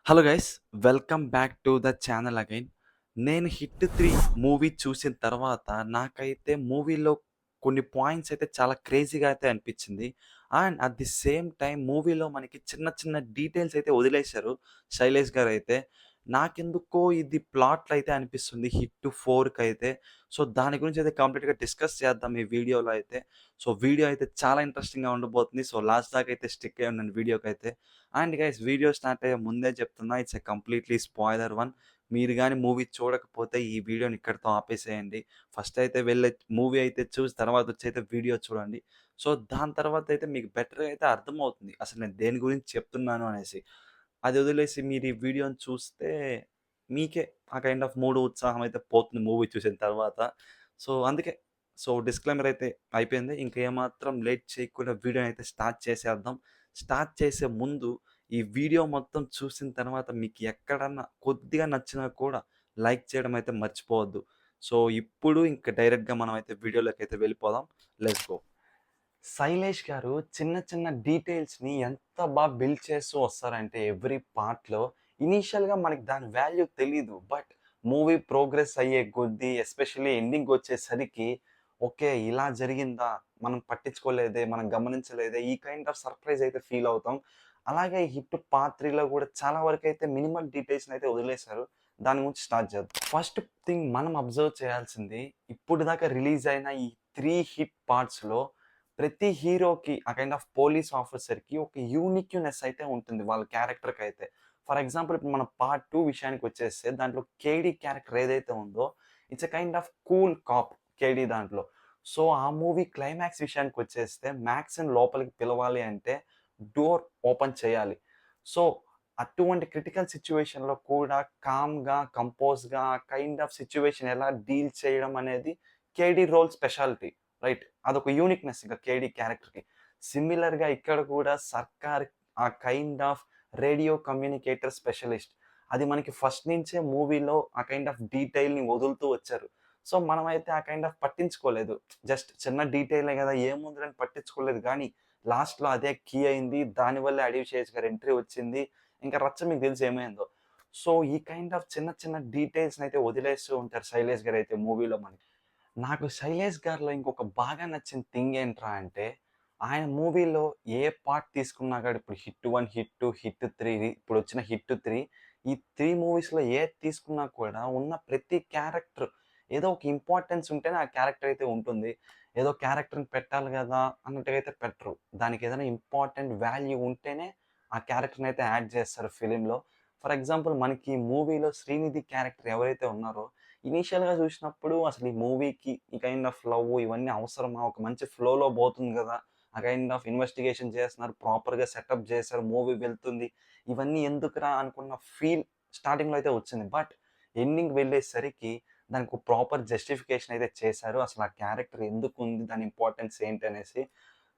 Hello guys, welcome back to the channel again. నేను 'hit 3' movie చూసిన తర్వాత నాకైతే మూవీలో కొన్ని పాయింట్స్ అయితే చాలా క్రేజీగా అయితే అనిపించింది. And at the same time మూవీలో మనకి చిన్న చిన్న డీటెయిల్స్ అయితే వదిలేశారు శైలేష్ గారైతే. నాకెందుకో ఇది ప్లాట్‌లో అయితే అనిపిస్తుంది 'హిట్ 4' కైతే. సో, దాని గురించి అయితే కంప్లీట్‌గా డిస్కస్ చేద్దాం ఈ వీడియోలో అయితే. సో, వీడియో అయితే చాలా ఇంట్రెస్టింగ్‌గా ఉండబోతుంది. సో, లాస్ట్ దాకా అయితే స్టిక్ అయ్యి ఉండండి వీడియోకైతే. అండ్ గైస్, వీడియో స్టార్ట్ అయ్యే ముందే చెప్తున్నా, it's a completely spoiler one. మీరు గాని మూవీ చూడకపోతే ఈ వీడియోని ఇక్కడితో ఆపేసేయండి. ఫస్ట్ అయితే వెళ్ళి మూవీ అయితే చూసి తర్వాత వచ్చి వీడియో చూడండి. సో, దాని తర్వాత అయితే మీకు బెటర్‌గా అయితే అర్థమవుతుంది. అసలు నేను దేని గురించి చెప్తున్నాను అనేసి. అది వదిలేసి మీరు ఈ వీడియోని చూస్తే మీకే ఆ కైండ్ ఆఫ్ మూడ్, ఉత్సాహం అయితే పోతుంది మూవీ చూసిన తర్వాత. సో, అందుకే డిస్క్లైమర్ అయితే అయిపోయింది. ఇంక ఏమాత్రం లేట్ చేయకుండా వీడియోని అయితే స్టార్ట్ చేసేద్దాం. స్టార్ట్ చేసే ముందు ఈ వీడియో మొత్తం చూసిన తర్వాత మీకు ఎక్కడన్నా కొద్దిగా నచ్చినా కూడా లైక్ చేయడం అయితే మర్చిపోవద్దు. సో, ఇప్పుడు ఇంక డైరెక్ట్‌గా మనమైతే వీడియోలోకైతే వెళ్ళిపోదాం. Let's go. శైలేష్ గారు చిన్న చిన్న డీటెయిల్స్‌ని ఎంత బిల్డ్ చేస్తూ వస్తారంటే ఎవ్రీ పార్ట్‌లో ఇనీషియల్‌గా మనకి దాని వాల్యూ తెలీదు. బట్ మూవీ ప్రోగ్రెస్ అయ్యే కొద్దీ ఎస్పెషల్లీ ఎండింగొచ్చేసరికి ఓకే, ఇలా జరిగిందా? మనం పట్టించుకోలేదే, మనం గమనించలేదే, ఈ కైండ్ ఆఫ్ సర్ప్రైజ్ అయితే ఫీల్ అవుతాం. అలాగే హిట్ పార్ట్ 3లో కూడా చాలా వరకైతే మినిమల్ డీటెయిల్స్‌నైతే వదిలేశారు. దాని గురించి స్టార్ట్ చేద్దాం. ఫస్ట్ థింగ్ మనం అబ్జర్వ్ చేయాల్సింది, ఇప్పటిదాకా రిలీజ్ అయిన ఈ 3 హిట్ పార్ట్స్‌లో ప్రతి హీరోకి ఆ కైండ్ ఆఫ్ పోలీస్ ఆఫీసర్‌కి ఒక యూనిక్‌నెస్ అయితే ఉంటుంది వాళ్ళ క్యారెక్టర్‌కైతే. ఫర్ ఎగ్జాంపుల్ ఇప్పుడు మనం పార్ట్ 2 విషయానికొచ్చేస్తే దాంట్లో 'కేడీ' క్యారెక్టర్ ఏదైతే ఉందో it's a kind of cool cop 'KD' దాంట్లో. సో, ఆ మూవీ క్లైమాక్స్ విషయానికొచ్చేస్తే మ్యాక్స్‌ని లోపలికి పిలవాలి అంటే డోర్ ఓపెన్ చేయాలి. సో, అటువంటి క్రిటికల్ సిట్యుయేషన్‌లో కూడా కామ్‌గా, కంపోజ్‌గా ఆ కైండ్ ఆఫ్ సిట్యుయేషన్ ఎలా డీల్ చేయడం అనేది 'కేడీ' రోల్ స్పెషాలిటీ. రైట్. అదొక యూనిక్‌నెస్ ఇంక 'కేడీ' క్యారెక్టర్‌కి. సిమిలర్‌గా ఇక్కడ కూడా 'సర్కార్' ఆ kind of radio communicator specialist. అది మనకి ఫస్ట్ నుంచే మూవీలో ఆ కైండ్ ఆఫ్ డీటెయిల్‌ని వదులుతూ వచ్చారు. సో, మనమైతే ఆ కైండ్ ఆఫ్ పట్టించుకోలేదు. జస్ట్ చిన్న డీటెయిలే గదా, ఏముందిలే అని పట్టించుకోలేదు గానీ, లాస్ట్‌లో అదే కీ అయింది. దానివల్లే అడివిశేష్ గారి ఎంట్రీ వచ్చింది. ఇంకా రచ్చ మీకు తెలుసు ఏమైందో. సో, ఈ కైండ్ ఆఫ్ చిన్న చిన్న డీటెయిల్స్‌నైతే వదిలేస్తూ ఉంటారు శైలేష్ గారైతే మూవీలో మనకి. నాకు 'శైలేష్' గారిలో ఇంకొక బాగా నచ్చిన థింగ్ ఏంట్రా అంటే, ఆయన మూవీలో ఏ పార్ట్ తీసుకున్నా గాని ఇప్పుడు 'హిట్ 1', 'హిట్ 2', 'హిట్ 3' ఇప్పుడొచ్చిన 'హిట్ 3' ఈ 3 మూవీస్‌లో ఏది తీసుకున్నా కూడా ఉన్న ప్రతి క్యారెక్టర్ ఏదో ఒక ఇంపార్టెన్స్ ఉంటేనే ఆ క్యారెక్టర్ అయితే ఉంటుంది. ఏదో క్యారెక్టర్‌ని పెట్టాలి గదా అన్నట్టుగా అయితే పెట్టరు. దానికి ఏదైనా ఇంపార్టెంట్ వాల్యూ ఉంటేనే ఆ క్యారెక్టర్‌ని అయితే యాడ్ చేస్తారు ఫిల్మ్‌లో. ఫర్ ఎగ్జాంపుల్ మనకి ఈ మూవీలో 'శ్రీనిధి' క్యారెక్టర్ ఎవరైతే ఉన్నారో ఇనీషియల్‌గా చూసినప్పుడు అసలు ఈ మూవీకి ఈ కైండ్ ఆఫ్ లవ్ ఇవన్నీ అవసరమా? ఒక మంచి ఫ్లోలో పోతుంది గదా! ఆ కైండ్ ఆఫ్ ఇన్వెస్టిగేషన్ చేస్తున్నారు. ప్రాపర్‌గా సెటప్ చేశారు. మూవీ వెళ్తుంది. ఇవన్నీ ఎందుకురా అనుకున్న ఫీల్ స్టార్టింగ్‌లో అయితే వచ్చింది. బట్ ఎండింగ్ వెళ్ళేసరికి దానికి ఒక ప్రాపర్ జస్టిఫికేషన్ అయితే చేశారు. అసలు ఆ క్యారెక్టర్ ఎందుకుంది? దాని ఇంపార్టెన్స్ ఏంటనేసి.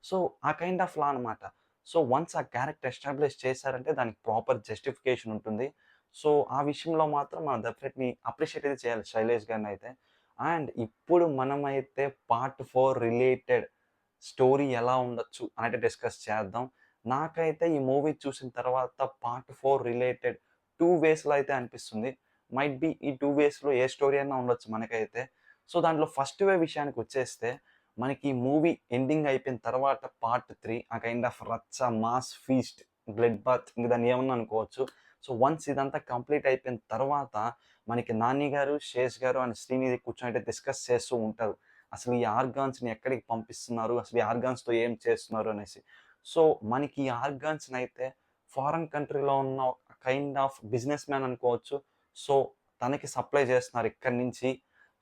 సో, ఆ కైండ్ ఆఫ్ లా అనమాట. సో, వన్స్ ఆ క్యారెక్టర్ ఎస్టాబ్లిష్ చేశారంటే దానికి ప్రాపర్ జస్టిఫికేషన్ ఉంటుంది. సో, ఆ విషయంలో మాత్రం మనం డెఫినెట్‌లీ అప్రిషియేట్ అయితే చేయాలి శైలేష్ గారినైతే. అండ్ ఇప్పుడు మనమైతే పార్ట్ 4 రిలేటెడ్ స్టోరీ ఎలా ఉండొచ్చు అనేది డిస్కస్ చేద్దాం. నాకైతే ఈ మూవీ చూసిన తర్వాత పార్ట్ 4 రిలేటెడ్ 2 వేస్‌లో అయితే అనిపిస్తుంది. మైట్ బి ఈ 2 వేస్‌లో ఏ స్టోరీ అయినా ఉండొచ్చు మనకైతే. సో, దాంట్లో ఫస్ట్ వే విషయానికొచ్చేస్తే మనకి ఈ మూవీ ఎండింగ్ అయిపోయిన తర్వాత పార్ట్ 3 ఆ కైండ్ ఆఫ్ రచ్చ, మాస్ ఫీస్ట్, బ్లడ్ బాత్ ఇంక దాన్ని ఏమన్నా అనుకోవచ్చు. సో, వన్స్ ఇదంతా కంప్లీట్ అయిపోయిన తర్వాత మనకి 'నాని' గారు, 'శేష్' గారు అండ్ 'శ్రీనిధి' కూర్చొని డిస్కస్ చేస్తూ ఉంటారు. అసలు ఈ ఆర్గాన్స్‌ని ఎక్కడికి పంపిస్తున్నారు? అసలు ఈ ఆర్గాన్స్‌తో ఏం చేస్తున్నారు అనేసి. సో, మనకి ఈ ఆర్గాన్స్‌నైతే ఫారెన్ కంట్రీలో ఉన్న కైండ్ ఆఫ్ బిజినెస్ మ్యాన్ అనుకోవచ్చు. సో, తనకి సప్లై చేస్తున్నారు ఇక్కడి నుంచి.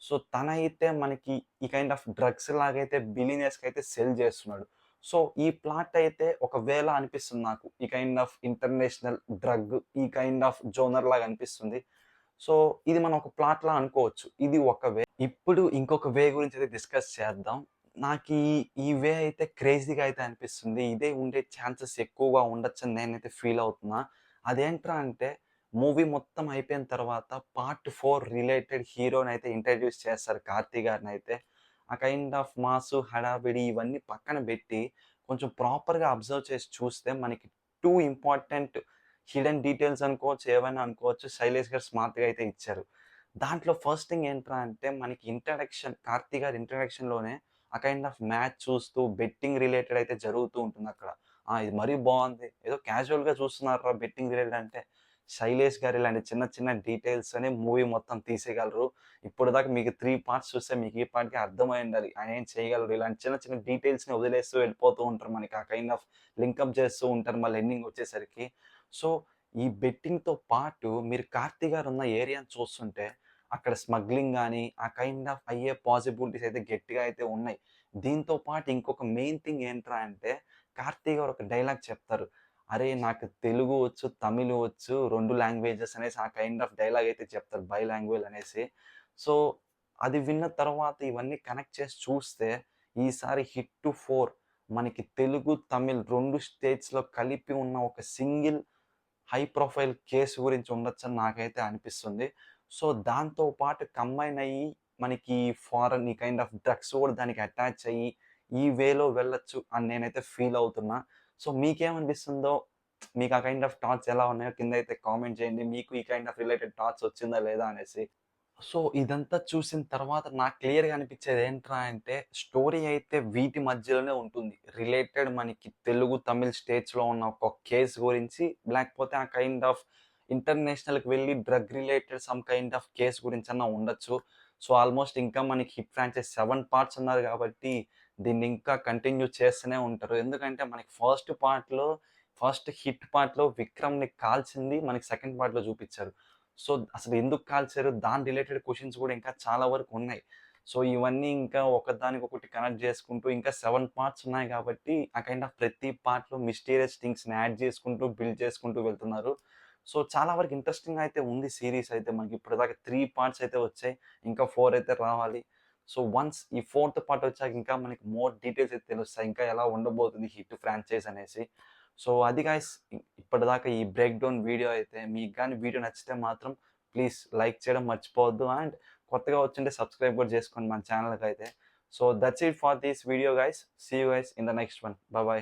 సో, తనైతే మనకి ఈ కైండ్ ఆఫ్ డ్రగ్స్ లాగైతే బిలియనీర్స్‌కైతే సెల్ చేస్తున్నాడు. సో, ఈ ప్లాట్ అయితే ఒకవేళ అనిపిస్తుంది నాకు. ఈ కైండ్ ఆఫ్ ఇంటర్నేషనల్ డ్రగ్ ఈ కైండ్ ఆఫ్ జోనర్ లాగా అనిపిస్తుంది. సో, ఇది మనం ఒక ప్లాట్‌లా అనుకోవచ్చు. ఇది ఒక వే. ఇప్పుడు ఇంకొక వే గురించైతే డిస్కస్ చేద్దాం. నాకీ ఈ వే అయితే క్రేజీగా అయితే అనిపిస్తుంది. ఇదే ఉండే ఛాన్సెస్ ఎక్కువగా ఉండొచ్చని నేనైతే ఫీల్ అవుతున్నా. అదేంట్రా అంటే మూవీ మొత్తం అయిపోయిన తర్వాత పార్ట్ 4 రిలేటెడ్ హీరోనైతే ఇంట్రడ్యూస్ చేస్తారు 'కార్తీ' గారినైతే. ఆ కైండ్ ఆఫ్ మాసు, హడావిడి ఇవన్నీ పక్కన బెట్టి కొంచెం ప్రాపర్‌గా అబ్జర్వ్ చేసి చూస్తే మనకి 2 ఇంపార్టెంట్ హిడెన్ డీటెయిల్స్ అనుకోవచ్చు, ఏవైనా అనుకోవచ్చు. శైలేష్ గారు స్మార్ట్‌గా అయితే ఇచ్చారు. దాంట్లో ఫస్ట్ థింగ్ ఏంట్రా అంటే మనకి ఇంట్రడక్షన్ 'కార్తీ' గారి ఇంట్రడక్షన్‌లోనే ఆ కైండ్ ఆఫ్ మ్యాచ్ చూస్తూ బెట్టింగ్ రిలేటెడ్ అయితే జరుగుతూ ఉంటుందక్కడ. ఇది మరీ బావుంది. ఏదో క్యాజువల్‌గా చూస్తున్నారురా బెట్టింగ్ రిలేటెడ్ అంటే, శైలేష్ గారు ఇలాంటి చిన్న చిన్న డీటెయిల్స్‌తోనే మూవీ మొత్తం తీసేయగలరు. ఇప్పటిదాకా మీకు 3 పార్ట్స్ చూస్తే మీకు ఈ పాటికి అర్థమై ఉండాలి. ఆయన ఏం చేయగలరు. ఇలాంటి చిన్న చిన్న డీటెయిల్స్‌ని వదిలేస్తూ వెళ్ళిపోతూ ఉంటారు. మనకి ఆ కైండ్ ఆఫ్ లింకప్ చేస్తూ ఉంటారు మళ్ళీ ఎండింగ్ వచ్చేసరికి. సో, ఈ బెట్టింగ్‌తో పాటు మీరు 'కార్తీ' గారున్న ఏరియాని చూస్తుంటే అక్కడ స్మగ్లింగ్ గాని, ఆ కైండ్ ఆఫ్ అయ్యే పాసిబిలిటీస్ అయితే గట్టిగా అయితే ఉన్నాయి. దీంతో పాటు ఇంకొక మెయిన్ థింగ్ ఏంట్రా అంటే 'కార్తీ' గారు ఒక డైలాగ్ చెప్తారు. "అరేయ్! నాకు తెలుగు వచ్చు, తమిళ్ వచ్చు 2 లాంగ్వేజెస్" అనేసి ఆ కైండ్ ఆఫ్ డైలాగ్ అయితే చెప్తారు. బై లాంగ్వేజ్ అనేసి. సో, అది విన్న తర్వాత ఇవన్నీ కనెక్ట్ చేసి చూస్తే ఈసారి 'హిట్ 4' మనకి తెలుగు, తమిళ్ 2 స్టేట్స్‌లో కలిపి ఉన్న ఒక సింగిల్ హై ప్రొఫైల్ కేస్ గురించి ఉండొచ్చని నాకైతే అనిపిస్తుంది. సో, దాంతో పాటు కంబైన్ అయ్యి మనకి ఫారెన్ ఈ కైండ్ ఆఫ్ డ్రగ్స్ కూడా దానికి అటాచ్ అయ్యి, ఈ వేలో వెళ్ళొచ్చు అని నేనైతే ఫీల్ అవుతున్నా. సో, మీకేమనిపిస్తుందో మీకు ఆ కైండ్ ఆఫ్ థాట్స్ ఎలా ఉన్నాయో కిందైతే కామెంట్ చేయండి. మీకు ఈ కైండ్ ఆఫ్ రిలేటెడ్ థాట్స్ వచ్చిందా లేదా అనేసి. సో, ఇదంతా చూసిన తర్వాత నాకు క్లియర్‌గా అనిపిచ్చేది ఏంట్రా అంటే, స్టోరీ అయితే వీటి మధ్యలోనే ఉంటుంది. రిలేటెడ్ మనకి తెలుగు, తమిళ్ స్టేట్స్‌లో ఉన్న ఒక కేస్ గురించి, లేకపోతే ఆ కైండ్ ఆఫ్ ఇంటర్నేషనల్‌కి వెళ్లి drug related some kind of case గురించన్నా ఉండొచ్చు. సో, ఆల్‌మోస్ట్ ఇంకా మనకి హిట్ ఫ్రాంచైజ్ 7 పార్ట్స్ అన్నారు గాబట్టి, దీన్ని ఇంకా కంటిన్యూ చేస్తూనే ఉంటారు. ఎందుకంటే, మనకి ఫస్ట్ హిట్ పార్ట్‌లో విక్రమ్‌ని కాల్చింది మనకి సెకండ్ పార్ట్‌లో చూపిచ్చారు. సో, అసలు ఎందుకు కాల్చారు? దాని రిలేటెడ్ క్వెషన్స్ గూడా ఇంకా చాలా వరకు ఉన్నాయి. సో, ఇవన్నీ ఇంకా ఒకదానికొకటి కనెక్ట్ జేసుకుంటూ ఇంకా 7 పార్ట్స్ ఉన్నాయి గాబట్టి, ఆ కైండ్ ఆఫ్ ప్రతి పార్ట్‌లో మిస్టీరియస్ థింగ్స్‌ని యాడ్ జేసుకుంటూ, బిల్డ్ చేసుకుంటూ వెళ్తున్నారు. సో, చాలా వరకు ఇంట్రెస్టింగ్‌గా అయితే ఉంది సీరీస్ అయితే. మనకి ఇప్పటిదాకా 3 పార్ట్స్ అయితే వచ్చాయి. ఇంకా 4 అయితే రావాలి. సో, వన్స్ ఈ ఫోర్త్ పార్ట్ వచ్చాక ఇంకా మనకి మోర్ డీటెయిల్స్ అయితే తెలుస్తాయి. ఇంకా ఎలా ఉండబోతుంది హిట్ ఫ్రాంచైజ్ అనేసి. సో, అది గైస్ ఇప్పటిదాకా ఈ బ్రేక్ డౌన్ వీడియో అయితే మీకు గాని వీడియో నచ్చితే మాత్రం ప్లీజ్ లైక్ చేయడం మర్చిపోవద్దు. అండ్ కొత్తగా వచ్చుంటే సబ్స్క్రైబ్ కూడా చేసుకోండి మన ఛానల్‌కైతే. So, that's it for this video guys. See you guys in the next one. Bye by.